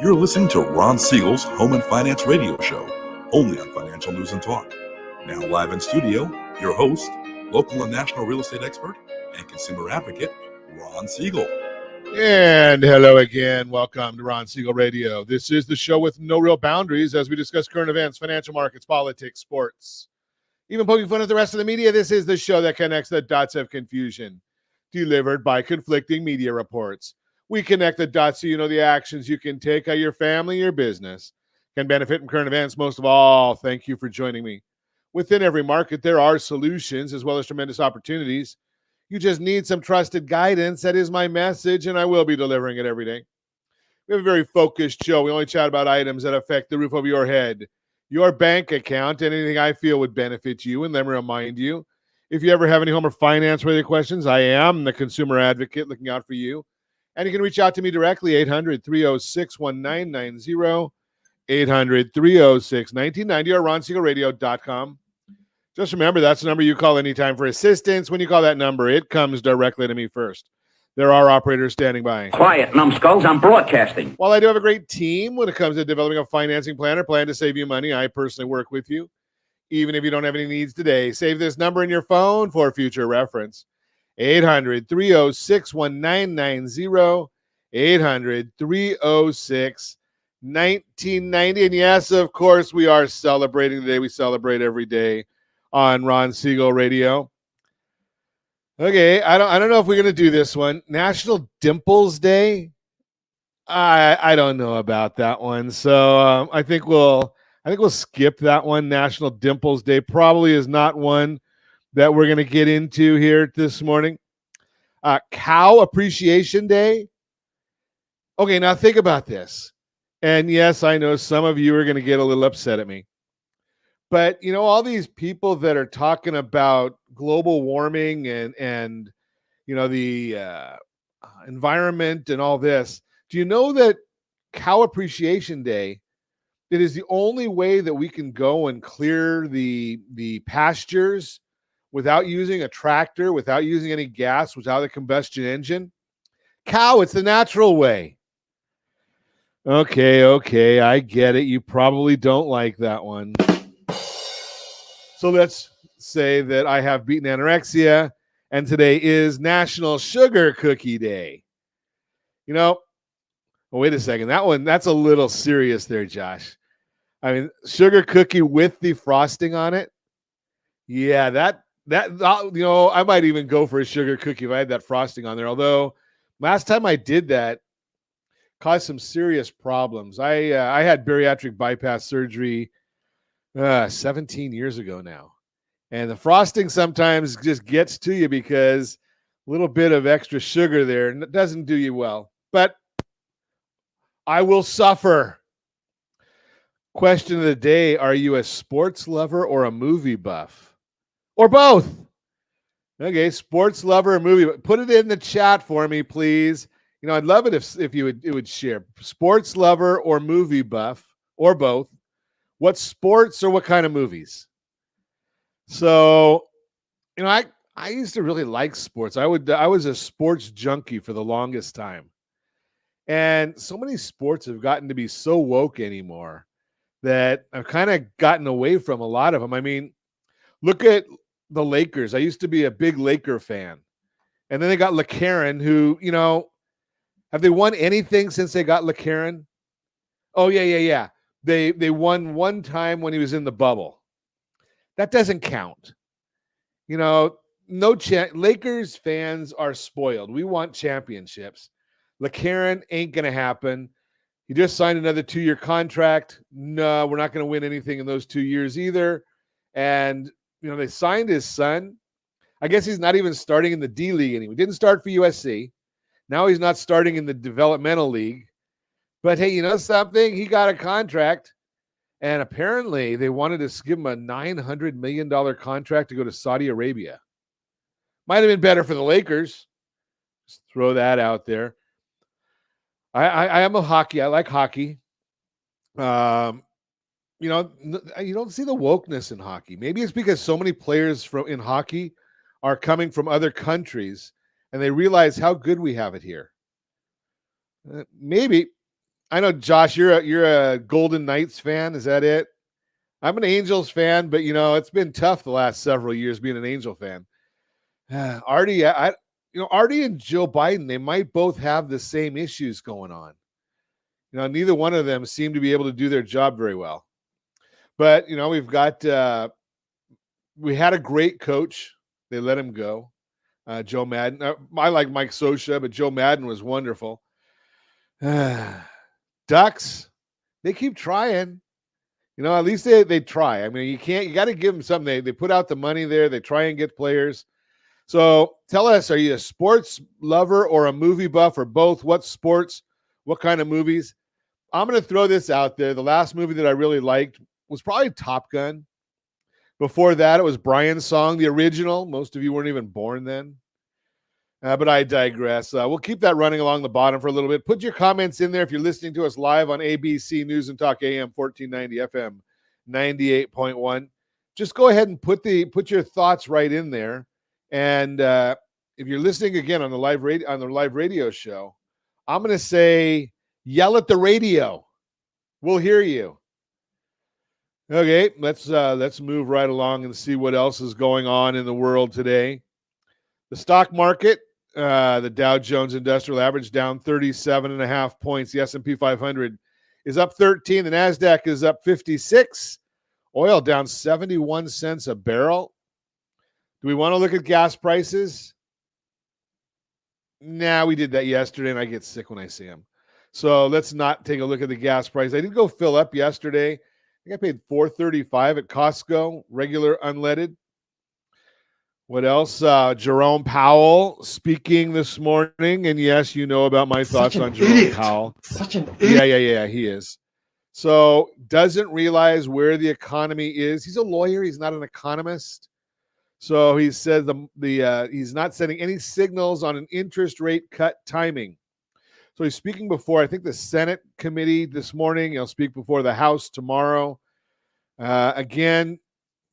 You're listening to Ron Siegel's Home and Finance Radio Show, only on Financial News and Talk. Now live in studio, your host, local and national real estate expert and consumer advocate, Ron Siegel. And hello again. Welcome to Ron Siegel Radio. This is the show with no real boundaries as we discuss current events, financial markets, politics, sports, even poking fun at the rest of the media. This is the show that connects the dots of confusion, delivered by conflicting media reports. We connect the dots so you know the actions you can take, how your family, your business can benefit from current events. Most of all, thank you for joining me. Within every market, there are solutions as well as tremendous opportunities. You just need some trusted guidance. That is my message, and I will be delivering it every day. We have a very focused show. We only chat about items that affect the roof over your head, your bank account, and anything I feel would benefit you. And let me remind you, if you ever have any home or finance-related questions, I am the consumer advocate looking out for you. And you can reach out to me directly, 800-306-1990, 800-306-1990, or ronsiegelradio.com. Just remember, that's the number you call anytime for assistance. When you call that number, it comes directly to me first. There are operators standing by. Quiet, numbskulls, I'm broadcasting. While I do have a great team when it comes to developing a financing plan or plan to save you money, I personally work with you. Even if you don't have any needs today, save this number in your phone for future reference. 800-306-1990, 800-306-1990. And yes, of course, we are celebrating today. We celebrate every day on Ron Siegel Radio. Okay, I don't know if we're going to do this one. National Dimples Day. I don't know about that one. So I think we'll skip that one. National Dimples Day probably is not one that we're going to get into here this morning. Cow Appreciation Day. Okay, now think about this. And yes, I know some of you are going to get a little upset at me. But, you know, all these people that are talking about global warming and you know, the environment and all this, do you know that Cow Appreciation Day, it is the only way that we can go and clear the pastures without using a tractor, without using any gas, without a combustion engine? Cow, it's the natural way. Okay, I get it. You probably don't like that one. So let's say that I have beaten anorexia, and today is National Sugar Cookie Day. You know, wait a second. That's a little serious there, Josh. I mean, sugar cookie with the frosting on it. Yeah, that you know, I might even go for a sugar cookie if I had that frosting on there. Although last time I did that, caused some serious problems. I had bariatric bypass surgery 17 years ago now, and the frosting sometimes just gets to you because a little bit of extra sugar there doesn't do you well. But I will suffer. Question of the day: are you a sports lover or a movie buff? Or both? Okay, sports lover or movie. Put it in the chat for me, please. You know, I'd love it if you would share. Sports lover or movie buff, or both. What sports or what kind of movies? So, you know, I used to really like sports. I was a sports junkie for the longest time. And so many sports have gotten to be so woke anymore that I've kind of gotten away from a lot of them. I mean, look at the Lakers. I used to be a big Laker fan. And then they got LeCarron, who, you know, have they won anything since they got LeCarron? Oh, yeah. They won one time when he was in the bubble. That doesn't count. You know, Lakers fans are spoiled. We want championships. LeCarron ain't going to happen. He just signed another 2-year contract. No, we're not going to win anything in those 2 years either. And you know, they signed his son. I guess he's not even starting in the D League anymore. He didn't start for USC. Now he's not starting in the developmental league. But hey, you know something? He got a contract. And apparently they wanted to give him a $900 million contract to go to Saudi Arabia. Might have been better for the Lakers. Just throw that out there. I am a hockey. I like hockey. You know, you don't see the wokeness in hockey. Maybe it's because so many players in hockey are coming from other countries and they realize how good we have it here. Maybe. I know, Josh, you're a Golden Knights fan. Is that it? I'm an Angels fan, but it's been tough the last several years being an Angel fan. Artie, Artie and Joe Biden, they might both have the same issues going on. Neither one of them seem to be able to do their job very well. But we've got we had a great coach. They let him go, Joe Madden. I like Mike Scioscia, but Joe Madden was wonderful. Ducks, they keep trying. At least they try. I mean, you got to give them something. They put out the money there. They try and get players. So tell us, are you a sports lover or a movie buff or both? What sports? What kind of movies? I'm going to throw this out there. The last movie that I really liked was probably Top Gun. Before that, it was Brian's Song, the original. Most of you weren't even born then. But I digress. We'll keep that running along the bottom for a little bit. Put your comments in there if you're listening to us live on ABC News and Talk AM 1490 FM 98.1. Just go ahead and put your thoughts right in there. And if you're listening again on the live radio show, I'm going to say, yell at the radio. We'll hear you. Okay, let's move right along and see what else is going on in the world today. The stock market, the Dow Jones Industrial Average down 37.5 points. The S&P 500 is up 13. The NASDAQ is up 56. Oil down 71 cents a barrel. Do we want to look at gas prices? Nah, we did that yesterday, and I get sick when I see them. So let's not take a look at the gas price. I did go fill up yesterday. I think I paid $4.35 at Costco, regular unleaded. What else? Jerome Powell speaking this morning. And yes, you know about my thoughts on Jerome Powell. Such an idiot. Yeah, he is. So doesn't realize where the economy is. He's a lawyer. He's not an economist. So he said he's not sending any signals on an interest rate cut timing. So he's speaking before, I think, the Senate committee this morning. He'll speak before the House tomorrow. Again,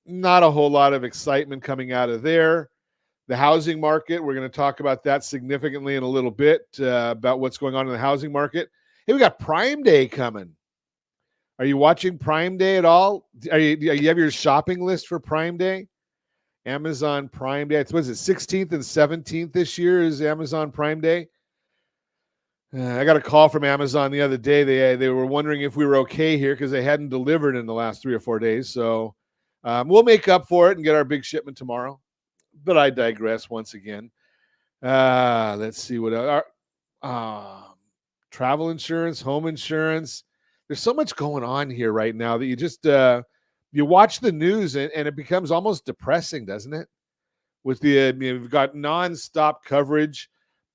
not a whole lot of excitement coming out of there. The housing market, we're going to talk about that significantly in a little bit, about what's going on in the housing market. Hey, we got Prime Day coming. Are you watching Prime Day at all? Are you have your shopping list for Prime Day? Amazon Prime Day. Was it 16th and 17th this year is Amazon Prime Day? I got a call from Amazon the other day. They were wondering if we were okay here because they hadn't delivered in the last 3 or 4 days. So we'll make up for it and get our big shipment tomorrow. But I digress once again. Let's see what else. Travel insurance, home insurance. There's so much going on here right now that you just you watch the news and it becomes almost depressing, doesn't it? With we've got nonstop coverage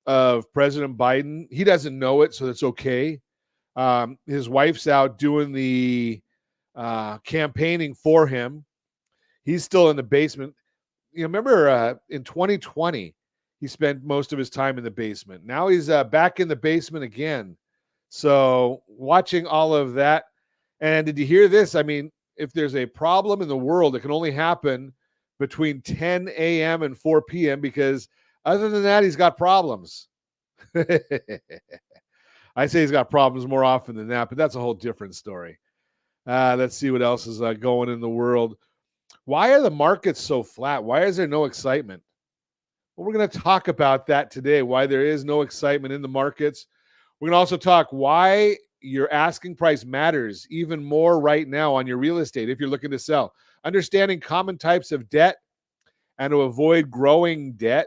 of President Biden. He doesn't know it, so that's okay. His wife's out doing the campaigning for him. He's still in the basement. Remember in 2020, he spent most of his time in the basement. Now he's back in the basement again. So watching all of that. And did you hear this? I mean, if there's a problem in the world, it can only happen between 10 a.m. and 4 p.m. because other than that, he's got problems. I say he's got problems more often than that, but that's a whole different story. Let's see what else is going in the world. Why are the markets so flat? Why is there no excitement? Well, we're going to talk about that today, why there is no excitement in the markets. We're going to also talk why your asking price matters even more right now on your real estate if you're looking to sell. Understanding common types of debt and to avoid growing debt.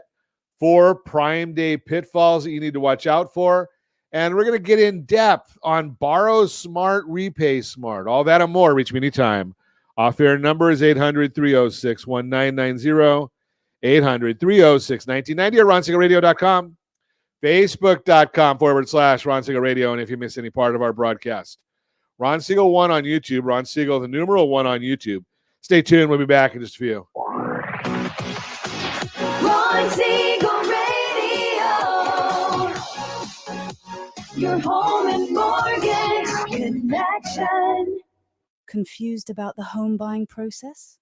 4 Prime Day pitfalls that you need to watch out for. And we're going to get in depth on borrow smart, repay smart. All that and more. Reach me anytime. Off-air number is 800-306-1990. 800-306-1990 or RonSiegelRadio.com. Facebook.com/Ron Siegel Radio. And if you miss any part of our broadcast, Ron Siegel 1 on YouTube. Ron Siegel, the numeral 1 on YouTube. Stay tuned. We'll be back in just a few. Ron Siegel Radio, your home and mortgage connection. Confused about the home buying process?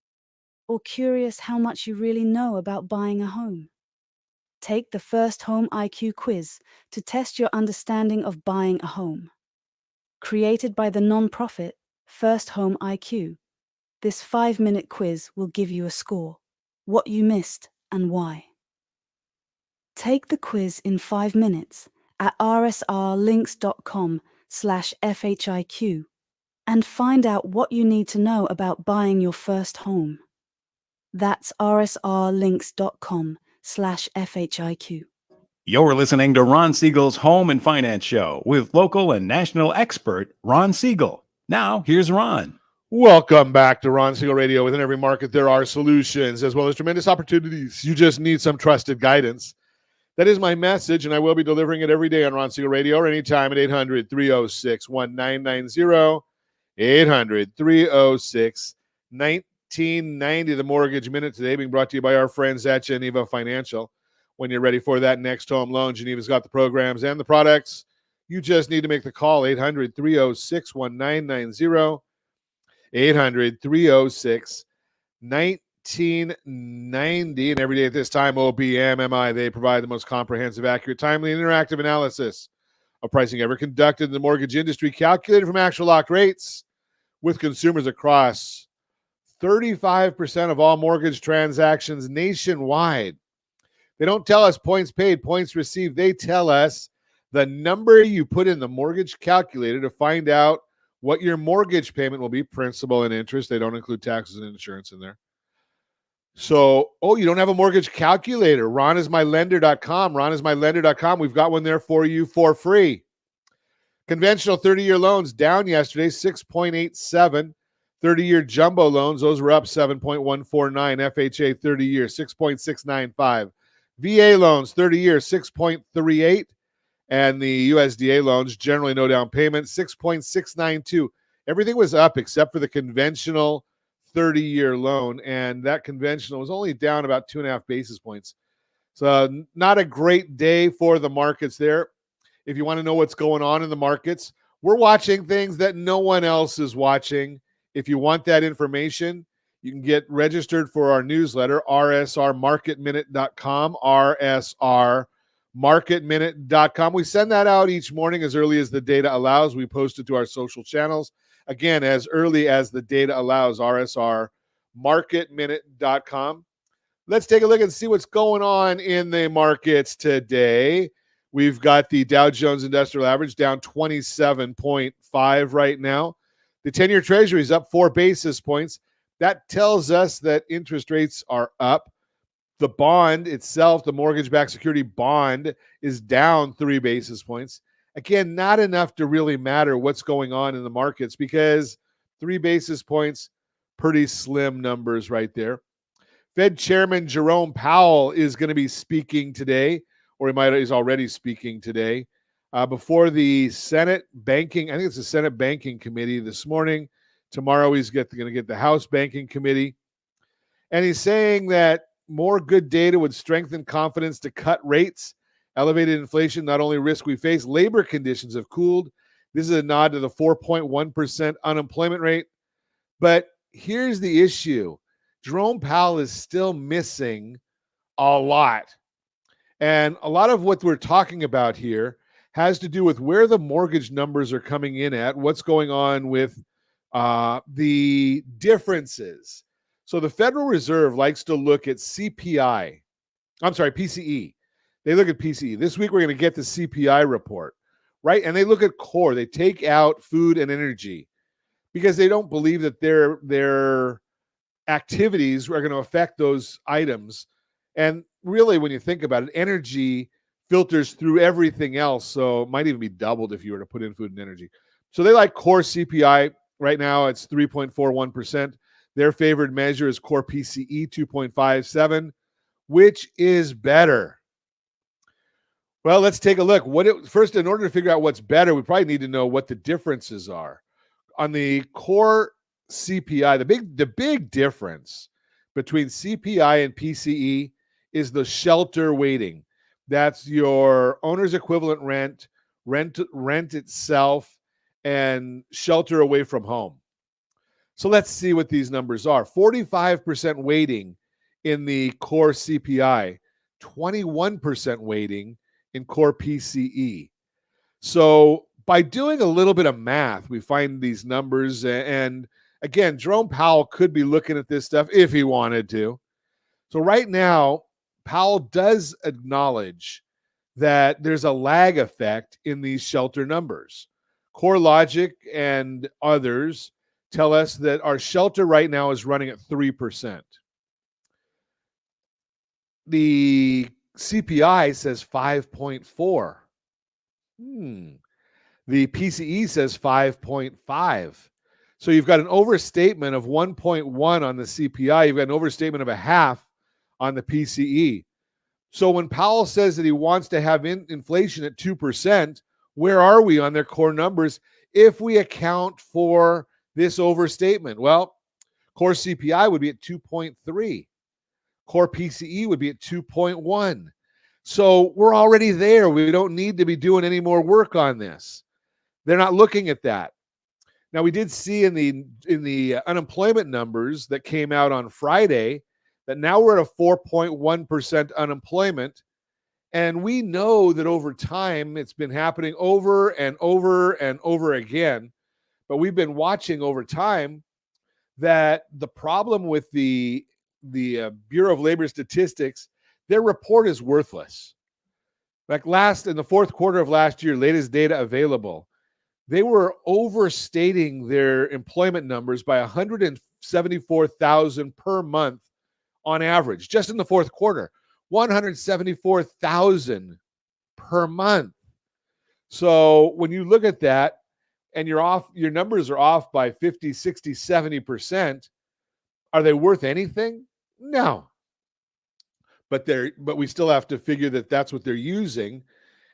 Or curious how much you really know about buying a home? Take the First Home IQ quiz to test your understanding of buying a home. Created by the nonprofit First Home IQ, this 5-minute quiz will give you a score, what you missed and why. Take the quiz in 5 minutes at rsrlinks.com/FHIQ and find out what you need to know about buying your first home. That's rsrlinks.com/FHIQ. You're listening to Ron Siegel's Home and Finance Show with local and national expert Ron Siegel. Now, here's Ron. Welcome back to Ron Siegel Radio. Within every market, there are solutions as well as tremendous opportunities. You just need some trusted guidance. That is my message, and I will be delivering it every day on Ron Siegel Radio or anytime at 800-306-1990, 800-306-1990. The Mortgage Minute today being brought to you by our friends at Geneva Financial. When you're ready for that next home loan, Geneva's got the programs and the products. You just need to make the call, 800-306-1990, 800-306-1990. And every day at this time, OBMMI, they provide the most comprehensive, accurate, timely, and interactive analysis of pricing ever conducted in the mortgage industry, calculated from actual locked rates with consumers across 35% of all mortgage transactions nationwide. They don't tell us points paid, points received. They tell us the number you put in the mortgage calculator to find out what your mortgage payment will be, principal and interest. They don't include taxes and insurance in there. So, you don't have a mortgage calculator. RonIsMyLender.com. RonIsMyLender.com. We've got one there for you for free. Conventional 30-year loans down yesterday, 6.87. 30-year jumbo loans, those were up 7.149. FHA 30-year, 6.695. VA loans, 30-year, 6.38. And the USDA loans, generally no down payment, 6.692. Everything was up except for the conventional 30-year loan, and that conventional was only down about 2.5 basis points. So not a great day for the markets there. If you want to know what's going on in the markets, we're watching things that no one else is watching. If you want that information, you can get registered for our newsletter, rsrmarketminute.com, rsrmarketminute.com. We send that out each morning as early as the data allows. We post it to our social channels. Again, as early as the data allows, rsrmarketminute.com. Let's take a look and see what's going on in the markets today. We've got the Dow Jones Industrial Average down 27.5 right now. The 10-year Treasury is up 4 basis points. That tells us that interest rates are up. The bond itself, the mortgage-backed security bond, is down 3 basis points. Again, not enough to really matter what's going on in the markets because 3 basis points, pretty slim numbers right there. Fed Chairman Jerome Powell is going to be speaking today, or he's already speaking today, before the Senate Banking, I think it's the Senate Banking Committee this morning. Tomorrow he's going to get the House Banking Committee. And he's saying that more good data would strengthen confidence to cut rates. Elevated inflation, not only risk we face, labor conditions have cooled. This is a nod to the 4.1% unemployment rate. But here's the issue. Jerome Powell is still missing a lot. And a lot of what we're talking about here has to do with where the mortgage numbers are coming in at, what's going on with the differences. So the Federal Reserve likes to look at PCE. They look at PCE. This week we're going to get the CPI report, right? And they look at core. They take out food and energy because they don't believe that their activities are going to affect those items. And really, when you think about it, energy filters through everything else. So it might even be doubled if you were to put in food and energy. So they like core CPI. Right now, it's 3.41%. Their favored measure is core PCE, 2.57, which is better. Well, let's take a look. First, in order to figure out what's better, we probably need to know what the differences are. On the core CPI, the big difference between CPI and PCE is the shelter weighting. That's your owner's equivalent rent itself, and shelter away from home. So let's see what these numbers are. 45% weighting in the core CPI, 21% weighting in core PCE. So by doing a little bit of math, we find these numbers. And again, Jerome Powell could be looking at this stuff if he wanted to. So right now, Powell does acknowledge that there's a lag effect in these shelter numbers. CoreLogic and others tell us that our shelter right now is running at 3%. The CPI says 5.4. The PCE says 5.5. So you've got an overstatement of 1.1 on the CPI. You've got an overstatement of a half on the PCE. So when Powell says that he wants to have inflation at 2%, where are we on their core numbers if we account for this overstatement? Well, core CPI would be at 2.3. Core PCE would be at 2.1. So we're already there. We don't need to be doing any more work on this. They're not looking at that. Now, we did see in the unemployment numbers that came out on Friday that now we're at a 4.1% unemployment. And we know that over time, it's been happening over and over and over again. But we've been watching over time that the problem with the Bureau of Labor Statistics, their report is worthless. Like in the fourth quarter of last year, latest data available, they were overstating their employment numbers by 174,000 per month on average, just in the fourth quarter. 174,000 per month. So when you look at that and your numbers are off by 50, 60, 70%, are they worth anything? No. But we still have to figure that that's what they're using.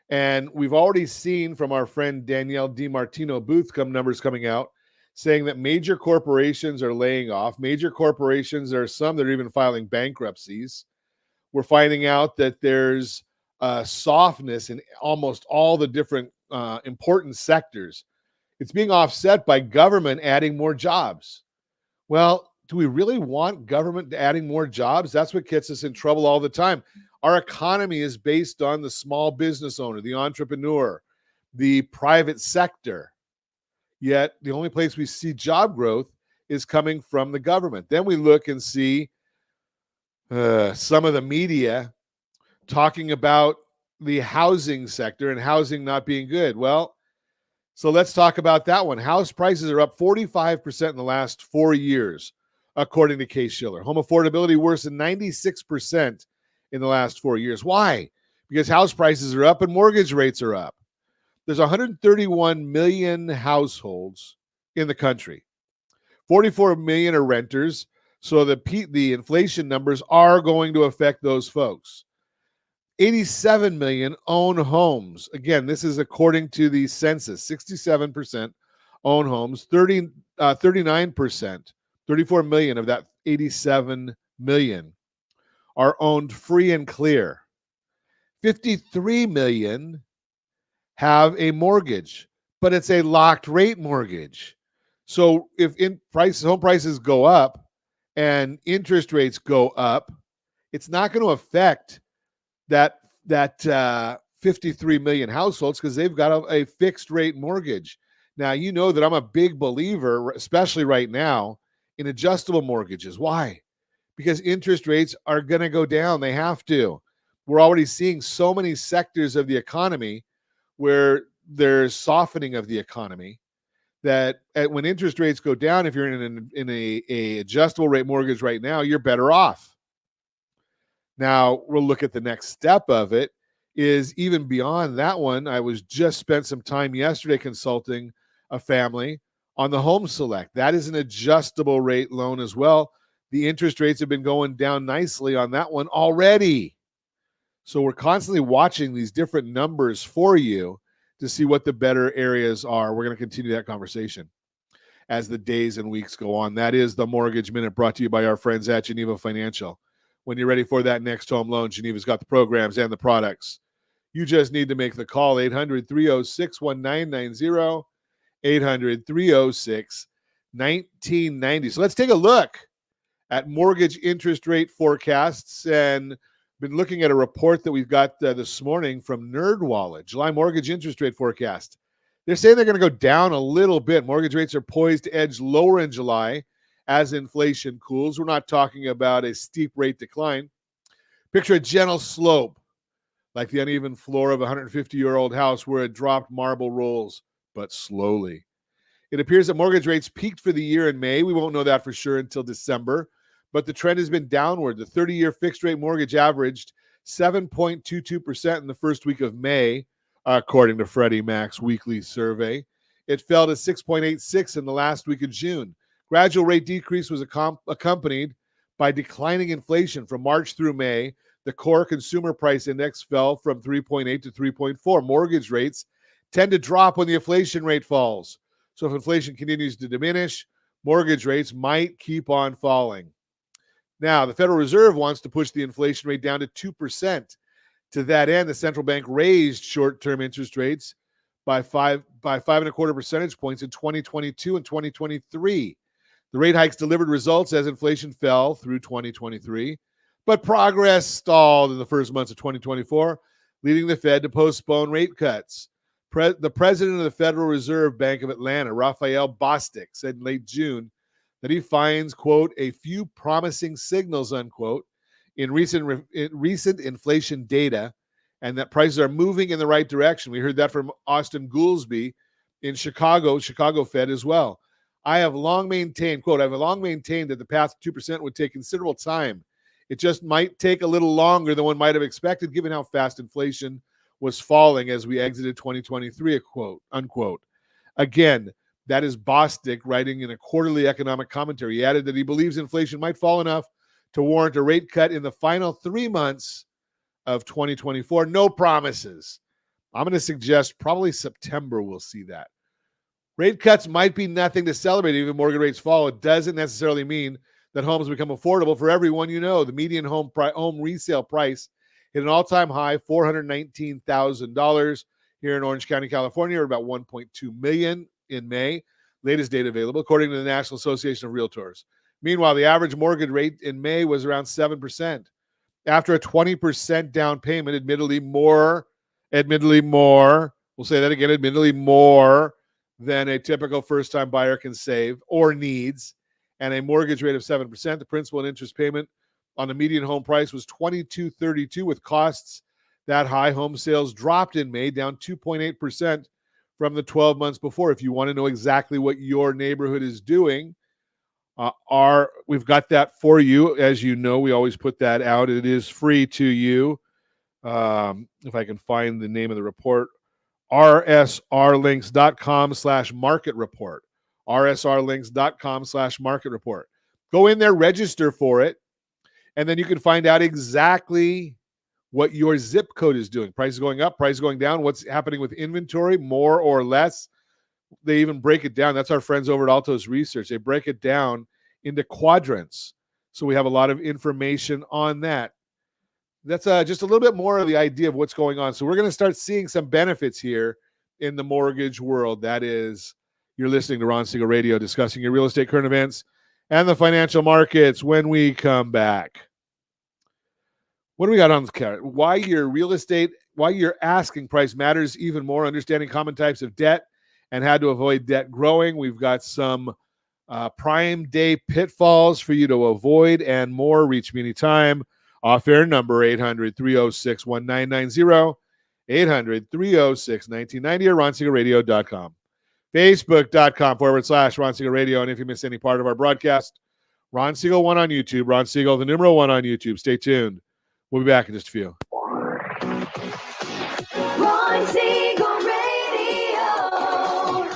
And we've already seen from our friend Danielle DiMartino Booth numbers coming out saying that major corporations are laying off. Major corporations, there are some that are even filing bankruptcies. We're finding out that there's softness in almost all the different important sectors. It's being offset by government adding more jobs. Well, do we really want government adding more jobs? That's what gets us in trouble all the time. Our economy is based on the small business owner, the entrepreneur, the private sector. Yet the only place we see job growth is coming from the government. Then we look and see some of the media talking about the housing sector and housing not being good. Well, so let's talk about that one. House prices are up 45% in the last 4 years, according to Case-Shiller. Home affordability worse than 96% in the last 4 years. Why? Because house prices are up and mortgage rates are up. There's 131 million households in the country. 44 million are renters. So the inflation numbers are going to affect those folks. 87 million own homes. Again, this is according to the census. 67% own homes. 39%, 34 million of that 87 million are owned free and clear. 53 million have a mortgage, but it's a locked rate mortgage. So if home prices go up and interest rates go up, it's not going to affect that 53 million households because they've got a fixed rate mortgage. Now, you know that I'm a big believer, especially right now, in adjustable mortgages. Why? Because interest rates are going to go down. They have to. We're already seeing so many sectors of the economy where there's softening of the economy that when interest rates go down, if you're in a adjustable rate mortgage right now, you're better off. Now, we'll look at the next step of it is even beyond that one. I spent some time yesterday consulting a family on the Home Select. That is an adjustable rate loan as well. The interest rates have been going down nicely on that one already. So we're constantly watching these different numbers for you to see what the better areas are. We're going to continue that conversation as the days and weeks go on. That is the Mortgage Minute brought to you by our friends at Geneva Financial. When you're ready for that next home loan, Geneva's got the programs and the products. You just need to make the call, 800-306-1990, 800-306-1990. So let's take a look at mortgage interest rate forecasts, and been looking at a report that we've got this morning from NerdWallet. July mortgage interest rate forecast, They're saying they're going to go down a little bit. Mortgage rates are poised to edge lower in July as inflation cools. We're not talking about a steep rate decline. Picture a gentle slope, like the uneven floor of a 150-year-old house where it dropped marble rolls, but slowly. It appears that mortgage rates peaked for the year in May. We won't know that for sure until December, but the trend has been downward. The 30-year fixed-rate mortgage averaged 7.22% in the first week of May, according to Freddie Mac's weekly survey. It fell to 6.86 in the last week of June. Gradual rate decrease was accompanied by declining inflation from March through May. The core consumer price index fell from 3.8 to 3.4. Mortgage rates tend to drop when the inflation rate falls. So if inflation continues to diminish, mortgage rates might keep on falling. Now, the Federal Reserve wants to push the inflation rate down to 2%. To that end, the central bank raised short-term interest rates by 5.25 percentage points in 2022 and 2023. The rate hikes delivered results as inflation fell through 2023, but progress stalled in the first months of 2024, leading the Fed to postpone rate cuts. The president of the Federal Reserve Bank of Atlanta, Raphael Bostic, said in late June that he finds, quote, a few promising signals, unquote, in recent inflation data, and that prices are moving in the right direction. We heard that from Austin Goolsbee in Chicago Fed as well. I have long maintained that the path to 2% would take considerable time. It just might take a little longer than one might have expected, given how fast inflation was falling as we exited 2023, quote, unquote. Again, that is Bostic writing in a quarterly economic commentary. He added that he believes inflation might fall enough to warrant a rate cut in the final 3 months of 2024. No promises. I'm going to suggest probably September we'll see that. Rate cuts might be nothing to celebrate even if mortgage rates fall. It doesn't necessarily mean that homes become affordable for everyone you know. The median home resale price hit an all-time high, $419,000 here in Orange County, California, or about $1.2 million in May. Latest data available, according to the National Association of Realtors. Meanwhile, the average mortgage rate in May was around 7%. After a 20% down payment, admittedly more, we'll say that again, admittedly more than a typical first-time buyer can save or needs, and a mortgage rate of 7%, the principal and interest payment on the median home price was $2,232. With costs that high, home sales dropped in May, down 2.8% from the 12 months before. If you want to know exactly what your neighborhood is doing, we've got that for you. As you know, we always put that out. It is free to you. If I can find the name of the report, rsrlinks.com/market report. rsrlinks.com/market report. Go in there, register for it, and then you can find out exactly what your zip code is doing. Prices going up, prices going down, what's happening with inventory, more or less. They even break it down. That's our friends over at Altos Research. They break it down into quadrants. So we have a lot of information on that. That's just a little bit more of the idea of what's going on. So we're going to start seeing some benefits here in the mortgage world. That is, you're listening to Ron Siegel Radio, discussing your real estate current events and the financial markets when we come back. What do we got on this card? Why your asking price matters even more, understanding common types of debt and how to avoid debt growing. We've got some prime day pitfalls for you to avoid and more. Reach me anytime. Off-air number 800-306-1990, 800-306-1990, or RonSiegelRadio.com. Facebook.com/Ron Siegel Radio. And if you miss any part of our broadcast, Ron Siegel 1 on YouTube, Ron Siegel, the numeral 1 on YouTube. Stay tuned. We'll be back in just a few. Ron Siegel Radio.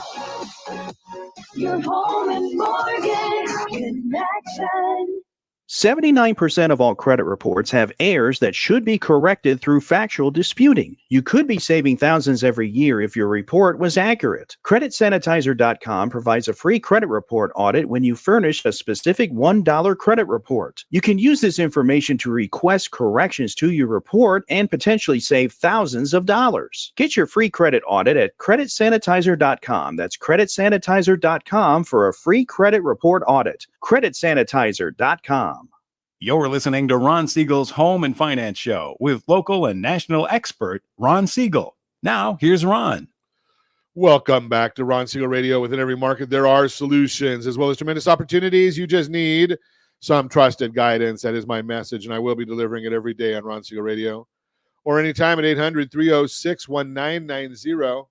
Your home and mortgage connection. 79% of all credit reports have errors that should be corrected through factual disputing. You could be saving thousands every year if your report was accurate. CreditSanitizer.com provides a free credit report audit when you furnish a specific $1 credit report. You can use this information to request corrections to your report and potentially save thousands of dollars. Get your free credit audit at CreditSanitizer.com. That's CreditSanitizer.com for a free credit report audit. CreditSanitizer.com. You're listening to Ron Siegel's Home and Finance Show with local and national expert Ron Siegel. Now, here's Ron. Welcome back to Ron Siegel Radio. Within every market, there are solutions as well as tremendous opportunities. You just need some trusted guidance. That is my message, and I will be delivering it every day on Ron Siegel Radio or anytime at 800-306-1990,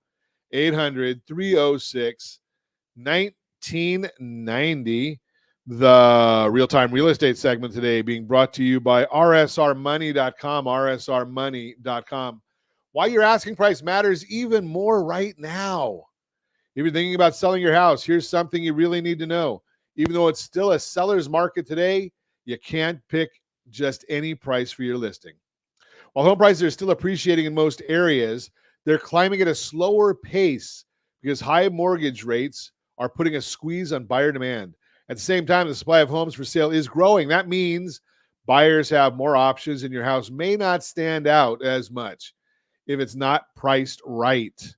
800-306-1990. The real-time real estate segment today being brought to you by rsrmoney.com, rsrmoney.com. Why your asking price matters even more right now. If you're thinking about selling your house, here's something you really need to know. Even though it's still a seller's market today, you can't pick just any price for your listing. While home prices are still appreciating in most areas, they're climbing at a slower pace because high mortgage rates are putting a squeeze on buyer demand. At the same time, the supply of homes for sale is growing. That means buyers have more options and your house may not stand out as much if it's not priced right.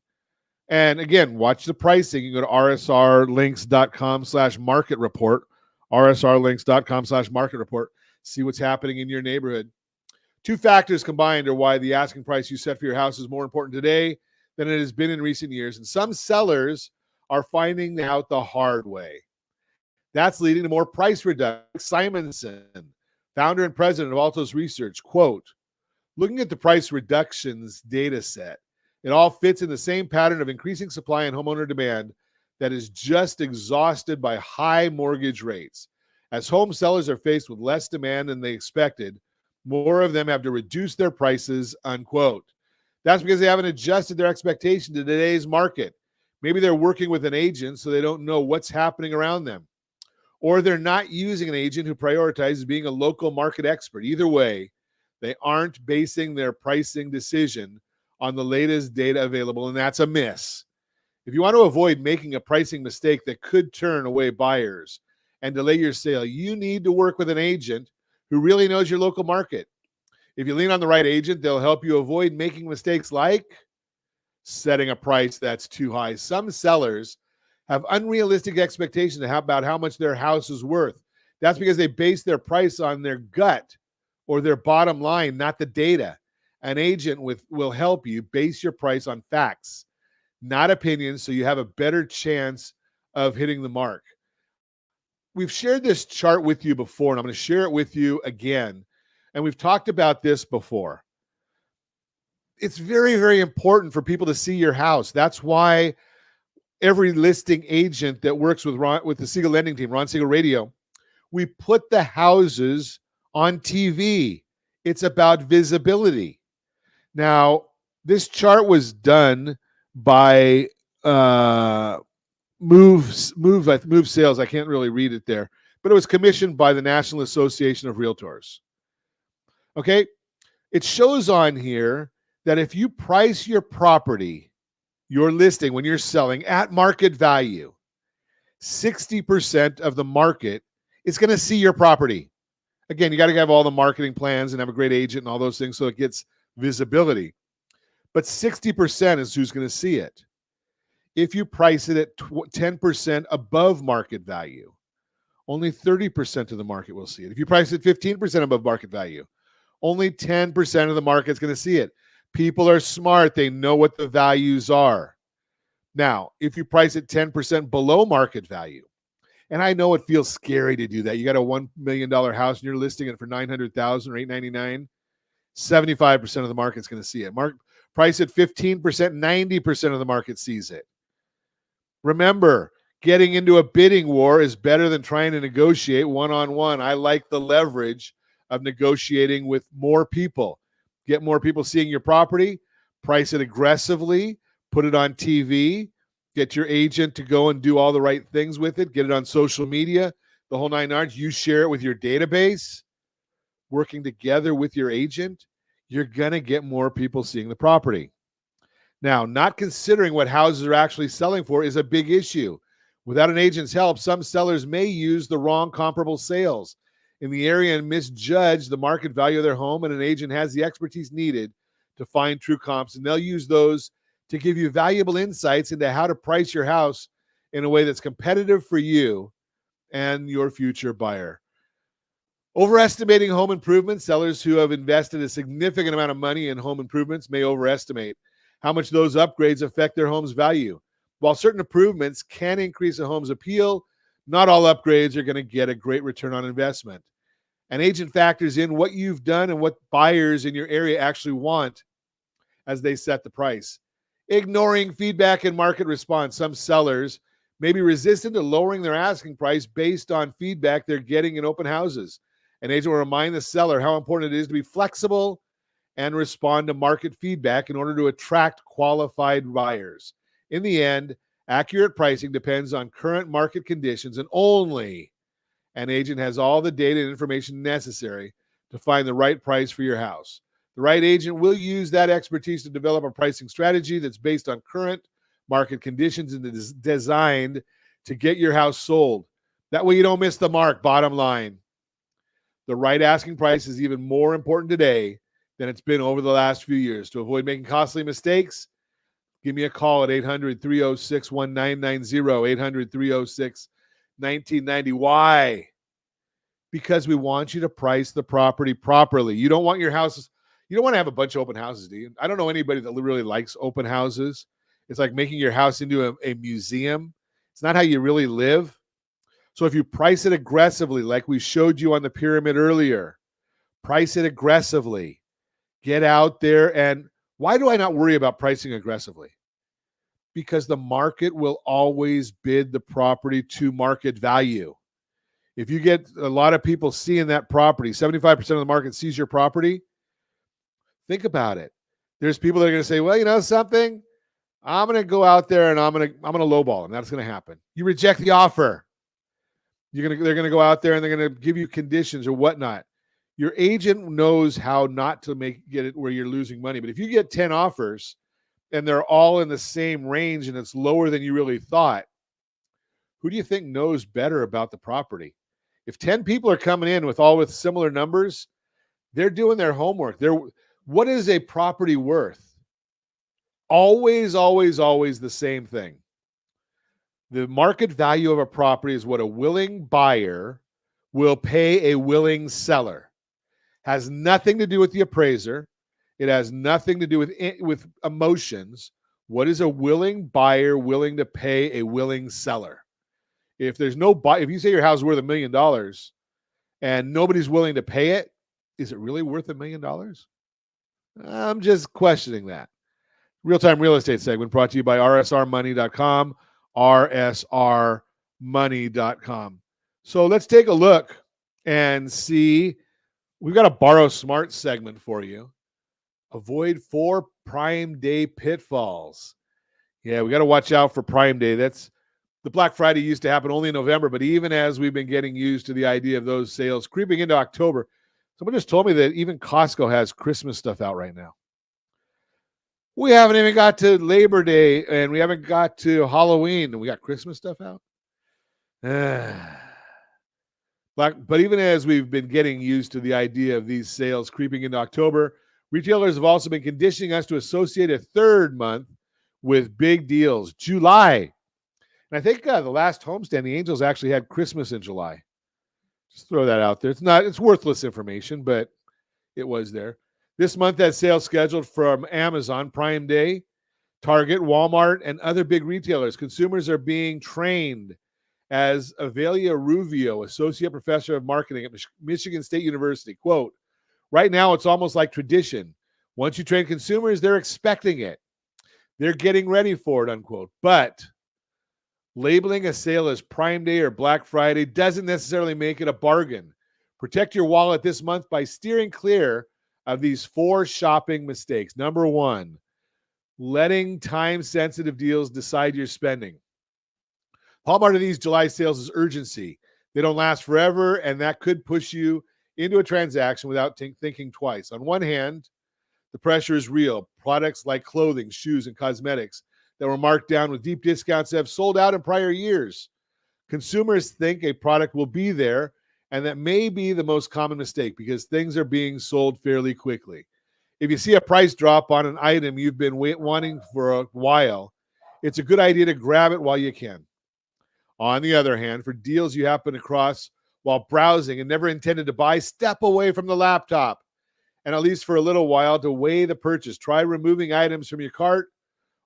And again, watch the pricing. You can go to rsrlinks.com/market report, rsrlinks.com/market report, see what's happening in your neighborhood. Two factors combined are why the asking price you set for your house is more important today than it has been in recent years. And some sellers are finding out the hard way. That's leading to more price reduction. Simonson, founder and president of Altos Research, quote, "Looking at the price reductions data set, it all fits in the same pattern of increasing supply and homeowner demand that is just exhausted by high mortgage rates. As home sellers are faced with less demand than they expected, more of them have to reduce their prices," unquote. That's because they haven't adjusted their expectation to today's market. Maybe they're working with an agent, so they don't know what's happening around them. Or they're not using an agent who prioritizes being a local market expert. Either way, they aren't basing their pricing decision on the latest data available, and that's a miss. If you want to avoid making a pricing mistake that could turn away buyers and delay your sale, you need to work with an agent who really knows your local market. If you lean on the right agent, they'll help you avoid making mistakes like setting a price that's too high. Some sellers have unrealistic expectations about how much their house is worth. That's because they base their price on their gut or their bottom line, not the data. An agent will help you base your price on facts, not opinions, so you have a better chance of hitting the mark. We've shared this chart with you before, and I'm going to share it with you again. And we've talked about this before. It's very, very important for people to see your house. That's why every listing agent that works with the Siegel Lending Team, Ron Siegel Radio, we put the houses on TV. It's about visibility. Now, this chart was done by Move Sales. I can't really read it there, but it was commissioned by the National Association of Realtors. Okay, it shows on here that if you price your property, your listing when you're selling at market value, 60% of the market is going to see your property. Again, you got to have all the marketing plans and have a great agent and all those things so it gets visibility. But 60% is who's going to see it. If you price it at 10% above market value, only 30% of the market will see it. If you price it 15% above market value, only 10% of the market's going to see it. People are smart. They know what the values are. Now, if you price it 10% below market value, and I know it feels scary to do that. You got a $1 million house and you're listing it for $900,000 or $899,000, 75% of the market's going to see it. Price it 15%, 90% of the market sees it. Remember, getting into a bidding war is better than trying to negotiate one-on-one. I like the leverage of negotiating with more people. Get more people seeing your property, price it aggressively, put it on TV, get your agent to go and do all the right things with it, get it on social media, the whole nine yards. You share it with your database, working together with your agent, you're going to get more people seeing the property. Now, not considering what houses are actually selling for is a big issue. Without an agent's help, some sellers may use the wrong comparable sales in the area and misjudge the market value of their home, and an agent has the expertise needed to find true comps, and they'll use those to give you valuable insights into how to price your house in a way that's competitive for you and your future buyer. Overestimating home improvements. Sellers who have invested a significant amount of money in home improvements may overestimate how much those upgrades affect their home's value. While certain improvements can increase a home's appeal, not all upgrades are going to get a great return on investment. An agent factors in what you've done and what buyers in your area actually want as they set the price. Ignoring feedback and market response, some sellers may be resistant to lowering their asking price based on feedback they're getting in open houses. An agent will remind the seller how important it is to be flexible and respond to market feedback in order to attract qualified buyers. In the end, accurate pricing depends on current market conditions, and only an agent has all the data and information necessary to find the right price for your house. The right agent will use that expertise to develop a pricing strategy that's based on current market conditions and is designed to get your house sold. That way you don't miss the mark, bottom line. The right asking price is even more important today than it's been over the last few years. To avoid making costly mistakes, give me a call at 800-306-1990, 800-306-1990. Why? Because we want you to price the property properly. You don't want your house, you don't want to have a bunch of open houses, do you? I don't know anybody that really likes open houses. It's like making your house into a museum. It's not how you really live. So if you price it aggressively, like we showed you on the pyramid earlier, price it aggressively. Get out there. And why do I not worry about pricing aggressively? Because the market will always bid the property to market value. If you get a lot of people seeing that property, 75% of the market sees your property, think about it. There's people that are going to say, well, you know something? I'm going to go out there and I'm going to lowball them. That's going to happen. You reject the offer. They're going to go out there and they're going to give you conditions or whatnot. Your agent knows how not to get it where you're losing money. But if you get 10 offers and they're all in the same range and it's lower than you really thought, who do you think knows better about the property? If 10 people are coming in with similar numbers, they're doing their homework. What is a property worth? Always, always, always the same thing. The market value of a property is what a willing buyer will pay a willing seller. Has nothing to do with the appraiser. It has nothing to do with emotions. What is a willing buyer willing to pay a willing seller? If there's no buy, if you say your house is worth $1 million and nobody's willing to pay it, is it really worth $1 million? I'm just questioning that. Real-time real estate segment brought to you by rsrmoney.com, rsrmoney.com. So let's take a look and see. We've got a Borrow Smart segment for you. Avoid 4 Prime Day pitfalls. Yeah, we got to watch out for Prime Day. That's the Black Friday used to happen only in November, but even as we've been getting used to the idea of those sales creeping into October, someone just told me that even Costco has Christmas stuff out right now. We haven't even got to Labor Day, and we haven't got to Halloween, and we got Christmas stuff out. But even as we've been getting used to the idea of these sales creeping into October, retailers have also been conditioning us to associate a third month with big deals, July. And I think the last homestand, the Angels actually had Christmas in July. Just throw that out there. It's worthless information, but it was there. This month has sales scheduled from Amazon, Prime Day, Target, Walmart, and other big retailers. Consumers are being trained, as Avelia Ruvio, Associate Professor of Marketing at Michigan State University, quote, right now it's almost like tradition. Once you train consumers, they're expecting it. They're getting ready for it, unquote. But labeling a sale as Prime Day or Black Friday doesn't necessarily make it a bargain. Protect your wallet this month by steering clear of these 4 shopping mistakes. Number 1, letting time-sensitive deals decide your spending. Hallmark of these July sales is urgency. They don't last forever, and that could push you into a transaction without thinking twice. On one hand, the pressure is real. Products like clothing, shoes, and cosmetics that were marked down with deep discounts have sold out in prior years. Consumers think a product will be there, and that may be the most common mistake because things are being sold fairly quickly. If you see a price drop on an item you've been wanting for a while, it's a good idea to grab it while you can. On the other hand, for deals you happen across while browsing and never intended to buy, step away from the laptop and at least for a little while to weigh the purchase. Try removing items from your cart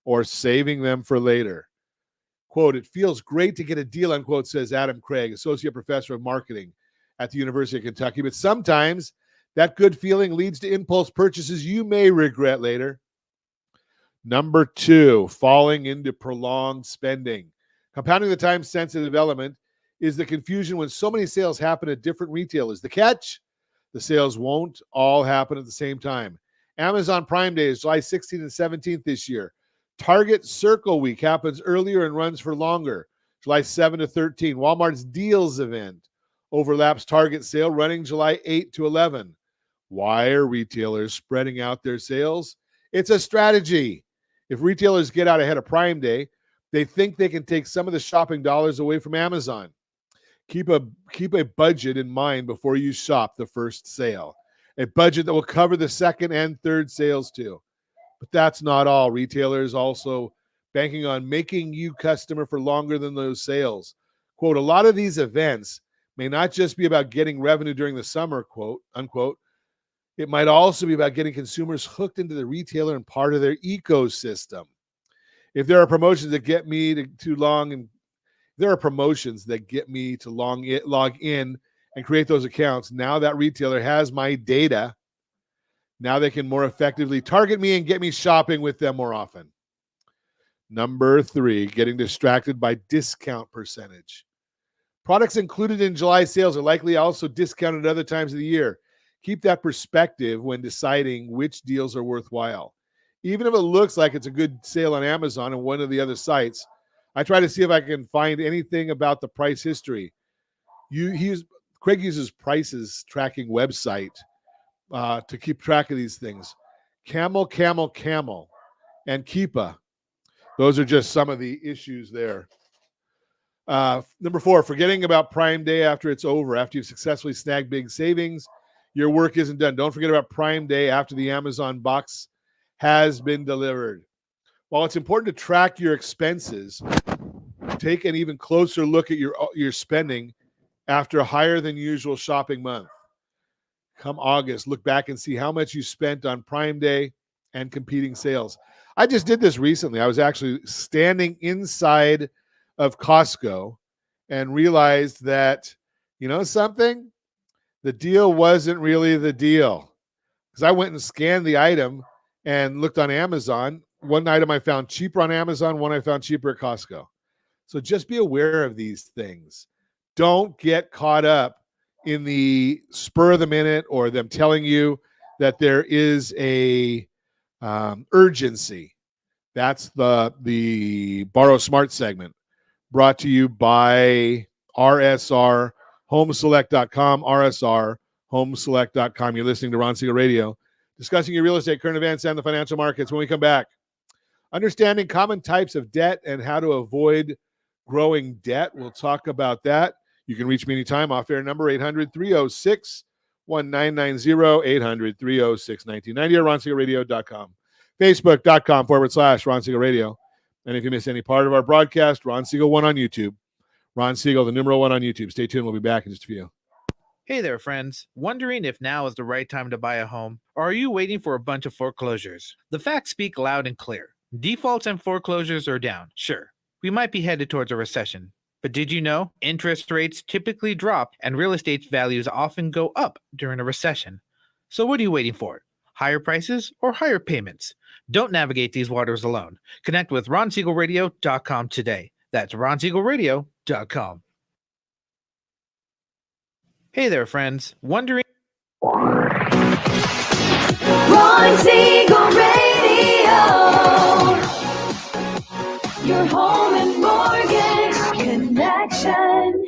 or saving them for later. Quote, "It feels great to get a deal," unquote, says Adam Craig, associate professor of marketing at the University of Kentucky. But sometimes that good feeling leads to impulse purchases you may regret later. Number 2, falling into prolonged spending. Compounding the time-sensitive element is the confusion when so many sales happen at different retailers. The catch? The sales won't all happen at the same time. Amazon Prime Day is July 16th and 17th this year. Target Circle Week happens earlier and runs for longer, July 7 to 13. Walmart's Deals event overlaps Target sale, running July 8 to 11. Why are retailers spreading out their sales? It's a strategy. If retailers get out ahead of Prime Day, they think they can take some of the shopping dollars away from Amazon. Keep a budget in mind before you shop the first sale. A budget that will cover the second and third sales too. But that's not all. Retailers also banking on making you customer for longer than those sales. Quote, "A lot of these events may not just be about getting revenue during the summer," quote, unquote. "It might also be about getting consumers hooked into the retailer and part of their ecosystem. If there are promotions that get me to log in and create those accounts, now that retailer has my data. Now they can more effectively target me and get me shopping with them more often." Number 3, getting distracted by discount percentage. Products included in July sales are likely also discounted at other times of the year. Keep that perspective when deciding which deals are worthwhile. Even if it looks like it's a good sale on Amazon and one of the other sites, I try to see if I can find anything about the price history. Craig uses prices tracking website to keep track of these things. Camel, and Keepa. Those are just some of the issues there. Number 4, forgetting about Prime Day after it's over. After you've successfully snagged big savings, your work isn't done. Don't forget about Prime Day after the Amazon box has been delivered. While it's important to track your expenses, take an even closer look at your spending after a higher than usual shopping month. Come August, look back and see how much you spent on Prime Day and competing sales. I just did this recently. I was actually standing inside of Costco and realized that, you know something? The deal wasn't really the deal. Because I went and scanned the item and looked on Amazon. One item I found cheaper on Amazon, one I found cheaper at Costco. So just be aware of these things. Don't get caught up in the spur of the minute or them telling you that there is a urgency. That's the Borrow Smart segment, brought to you by RSR Homeselect.com, RSR Homeselect.com. You're listening to Ron Siegel Radio, discussing your real estate, current events, and the financial markets. When we come back, understanding common types of debt and how to avoid growing debt. We'll talk about that. You can reach me anytime. Off-air number 800-306-1990, 800-306-1990, or RonSiegelRadio.com. Facebook.com/Ron Siegel Radio. And if you miss any part of our broadcast, Ron Siegel 1 on YouTube. Ron Siegel, the numeral 1 on YouTube. Stay tuned. We'll be back in just a few. Hey there, friends. Wondering if now is the right time to buy a home? Or are you waiting for a bunch of foreclosures? The facts speak loud and clear. Defaults and foreclosures are down. Sure, we might be headed towards a recession. But did you know interest rates typically drop and real estate values often go up during a recession? So what are you waiting for? Higher prices or higher payments? Don't navigate these waters alone. Connect with RonSiegelRadio.com today. That's RonSiegelRadio.com. Hey there, friends. Wondering... Ron Siegel Radio, your home and mortgage connection.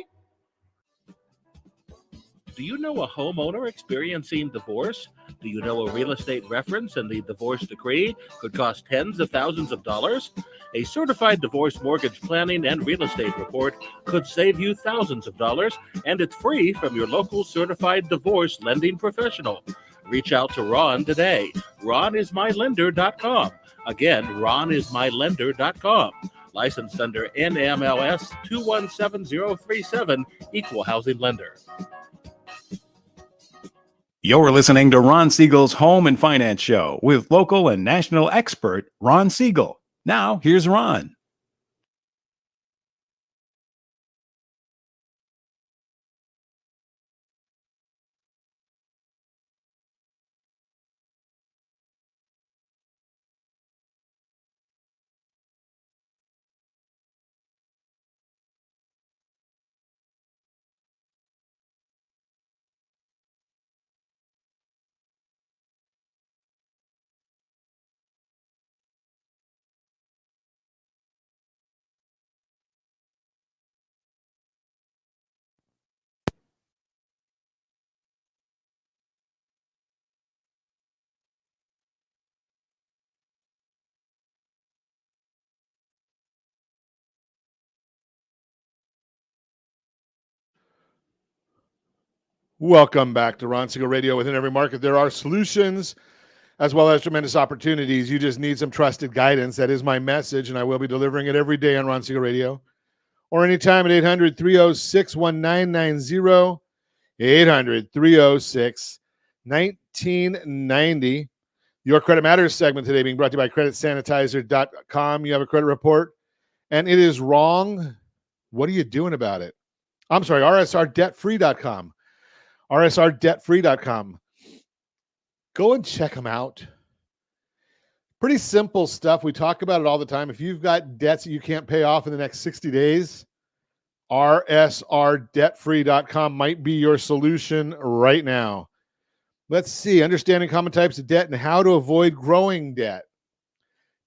Do you know a homeowner experiencing divorce? Do you know a real estate reference and the divorce decree could cost tens of thousands of dollars? A certified divorce mortgage planning and real estate report could save you thousands of dollars, and it's free from your local certified divorce lending professional. Reach out to Ron today. RonIsMyLender.com. Again, RonIsMyLender.com. Licensed under NMLS 217037, Equal Housing Lender. You're listening to Ron Siegel's Home and Finance Show with local and national expert Ron Siegel. Now, here's Ron. Welcome back to Ron Siegel Radio. Within every market, there are solutions as well as tremendous opportunities. You just need some trusted guidance. That is my message, and I will be delivering it every day on Ron Siegel Radio or anytime at 800-306-1990, 800-306-1990. Your Credit Matters segment today being brought to you by creditsanitizer.com. You have a credit report, and it is wrong. What are you doing about it? I'm sorry, rsrdebtfree.com. rsrdebtfree.com. Go and check them out. Pretty simple stuff. We talk about it all the time. If you've got debts that you can't pay off in the next 60 days, rsrdebtfree.com might be your solution right now. Let's see. Understanding common types of debt and how to avoid growing debt.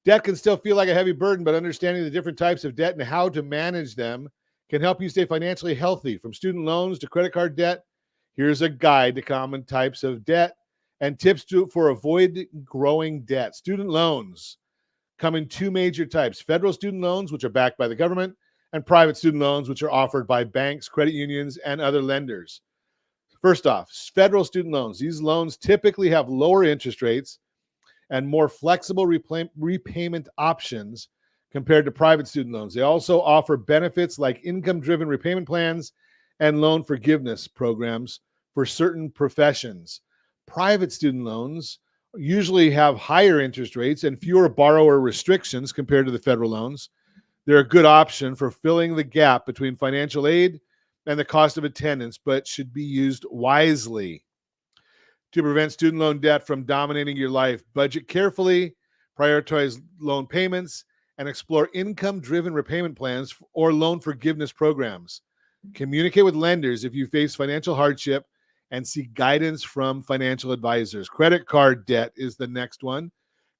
Debt can still feel like a heavy burden, but understanding the different types of debt and how to manage them can help you stay financially healthy. From student loans to credit card debt, here's a guide to common types of debt and tips for avoid growing debt. Student loans come in two major types: federal student loans, which are backed by the government, and private student loans, which are offered by banks, credit unions, and other lenders. First off, federal student loans. These loans typically have lower interest rates and more flexible repayment options compared to private student loans. They also offer benefits like income-driven repayment plans and loan forgiveness programs for certain professions. Private student loans usually have higher interest rates and fewer borrower restrictions compared to the federal loans. They're a good option for filling the gap between financial aid and the cost of attendance, but should be used wisely. To prevent student loan debt from dominating your life, budget carefully, prioritize loan payments, and explore income-driven repayment plans or loan forgiveness programs. Communicate with lenders if you face financial hardship and seek guidance from financial advisors. Credit card debt is the next one.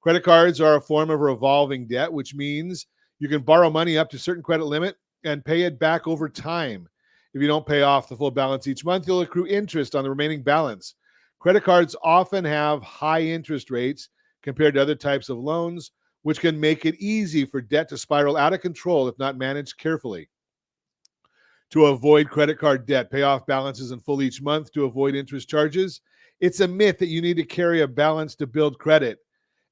Credit cards are a form of revolving debt, which means you can borrow money up to a certain credit limit and pay it back over time. If you don't pay off the full balance each month, you'll accrue interest on the remaining balance. Credit cards often have high interest rates compared to other types of loans, which can make it easy for debt to spiral out of control if not managed carefully. To avoid credit card debt, pay off balances in full each month to avoid interest charges. It's a myth that you need to carry a balance to build credit,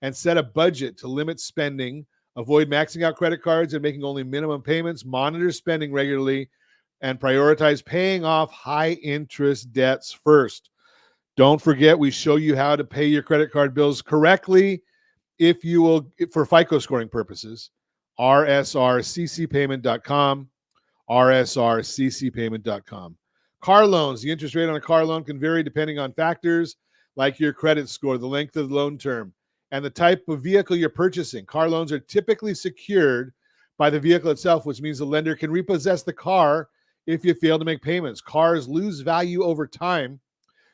and set a budget to limit spending. Avoid maxing out credit cards and making only minimum payments. Monitor spending regularly and prioritize paying off high interest debts first. Don't forget, we show you how to pay your credit card bills correctly if you will, for FICO scoring purposes. rsrccpayment.com. rsrccpayment.com. Car loans. The interest rate on a car loan can vary depending on factors like your credit score, the length of the loan term, and the type of vehicle you're purchasing. Car loans are typically secured by the vehicle itself, which means the lender can repossess the car if you fail to make payments. Cars lose value over time,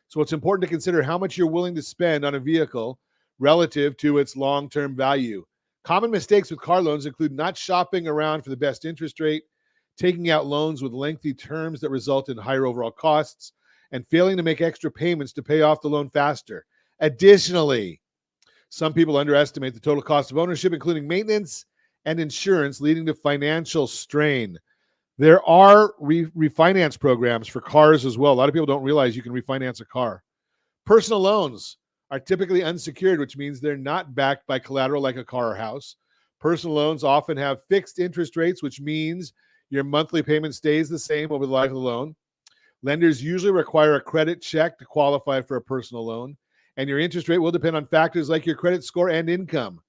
so it's important to consider how much you're willing to spend on a vehicle relative to its long-term value. Common mistakes with car loans include not shopping around for the best interest rate, taking out loans with lengthy terms that result in higher overall costs, and failing to make extra payments to pay off the loan faster. Additionally, some people underestimate the total cost of ownership, including maintenance and insurance, leading to financial strain. There are refinance programs for cars as well. A lot of people don't realize you can refinance a car. Personal loans are typically unsecured, which means they're not backed by collateral like a car or house. Personal loans often have fixed interest rates, which means your monthly payment stays the same over the life of the loan. Lenders usually require a credit check to qualify for a personal loan, and your interest rate will depend on factors like your credit score and income.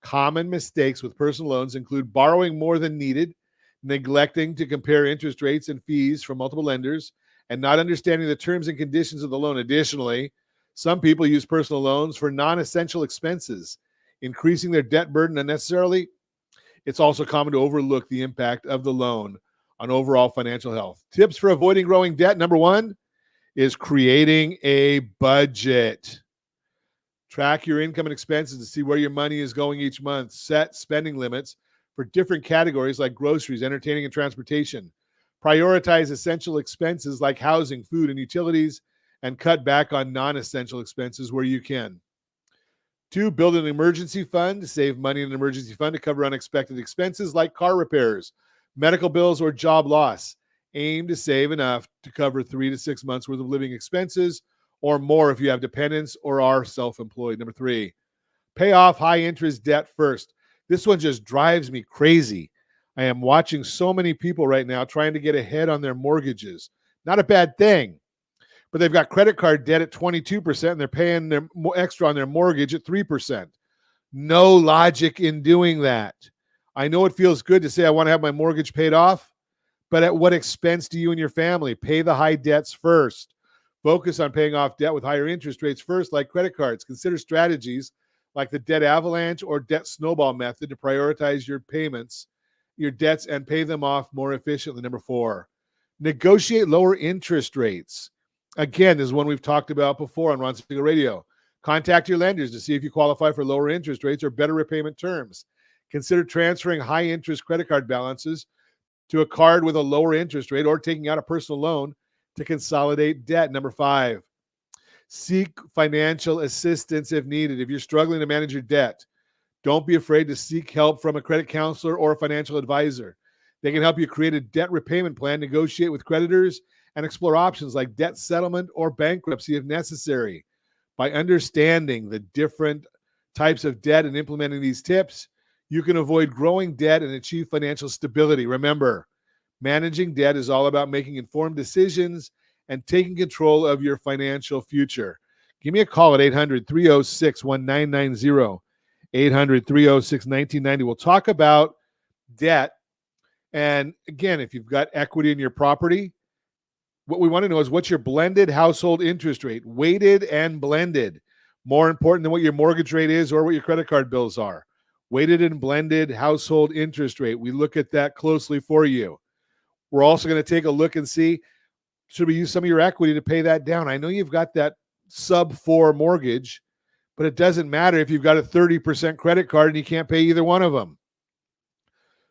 Common mistakes with personal loans include borrowing more than needed, neglecting to compare interest rates and fees from multiple lenders, and not understanding the terms and conditions of the loan. Additionally, some people use personal loans for non-essential expenses, increasing their debt burden unnecessarily. It's also common to overlook the impact of the loan on overall financial health. Tips for avoiding growing debt. Number one is creating a budget. Track your income and expenses to see where your money is going each month. Set spending limits for different categories like groceries, entertaining, and transportation. Prioritize essential expenses like housing, food, and utilities, and cut back on non-essential expenses where you can. 2, build an emergency fund. Save money in an emergency fund to cover unexpected expenses like car repairs, medical bills, or job loss. Aim to save enough to cover 3 to 6 months worth of living expenses or more if you have dependents or are self-employed. Number 3, pay off high interest debt first. This one just drives me crazy. I am watching so many people right now trying to get ahead on their mortgages. Not a bad thing, but they've got credit card debt at 22% and they're paying their extra on their mortgage at 3%. No logic in doing that. I know it feels good to say I want to have my mortgage paid off, but at what expense to you and your family? Pay the high debts first. Focus on paying off debt with higher interest rates first, like credit cards. Consider strategies like the debt avalanche or debt snowball method to prioritize your payments, your debts, and pay them off more efficiently. Number 4, negotiate lower interest rates. Again, this is one we've talked about before on Ron Siegel Radio. Contact your lenders to see if you qualify for lower interest rates or better repayment terms. Consider transferring high interest credit card balances to a card with a lower interest rate or taking out a personal loan to consolidate debt. Number 5, seek financial assistance if needed. If you're struggling to manage your debt, don't be afraid to seek help from a credit counselor or a financial advisor. They can help you create a debt repayment plan, negotiate with creditors, and explore options like debt settlement or bankruptcy if necessary. By understanding the different types of debt and implementing these tips, you can avoid growing debt and achieve financial stability. Remember, managing debt is all about making informed decisions and taking control of your financial future. Give me a call at 800-306-1990, 800-306-1990. We'll talk about debt. And again, if you've got equity in your property, what we want to know is what's your blended household interest rate, weighted and blended. More important than what your mortgage rate is or what your credit card bills are. Weighted and blended household interest rate. We look at that closely for you. We're also going to take a look and see, should we use some of your equity to pay that down? I know you've got that sub-4 mortgage, but it doesn't matter if you've got a 30% credit card and you can't pay either one of them.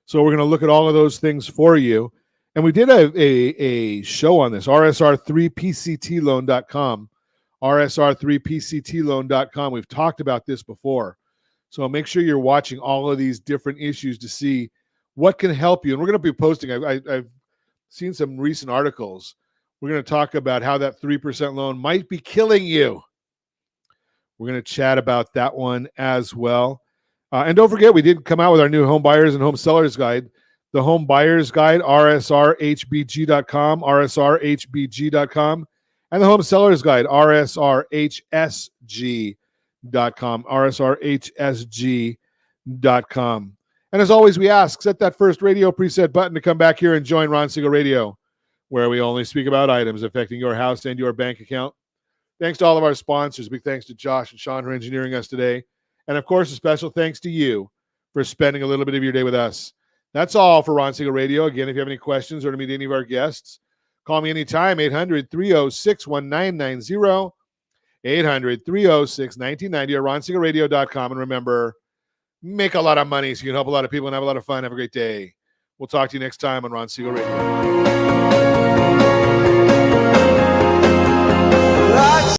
So we're going to look at all of those things for you. And we did a show on this, rsr3pctloan.com, rsr3pctloan.com. We've talked about this before. So make sure you're watching all of these different issues to see what can help you. And we're going to be posting, I've seen some recent articles. We're going to talk about how that 3% loan might be killing you. We're going to chat about that one as well. And don't forget, we did come out with our new home buyers and home sellers guide. The home buyers guide, rsrhbg.com, rsrhbg.com. And the home sellers guide, rsrhsg.com, rsrhsg.com. And as always, we ask, set that first radio preset button to come back here and join Ron Siegel Radio, where we only speak about items affecting your house and your bank account. Thanks to all of our sponsors. Big thanks to Josh and Sean for engineering us today. And of course, a special thanks to you for spending a little bit of your day with us. That's all for Ron Siegel Radio. Again, if you have any questions or to meet any of our guests, call me anytime, 800-306-1990, 800-306-1990, or ronsiegelradio.com. And remember, make a lot of money so you can help a lot of people and have a lot of fun. Have a great day. We'll talk to you next time on Ron Siegel Radio.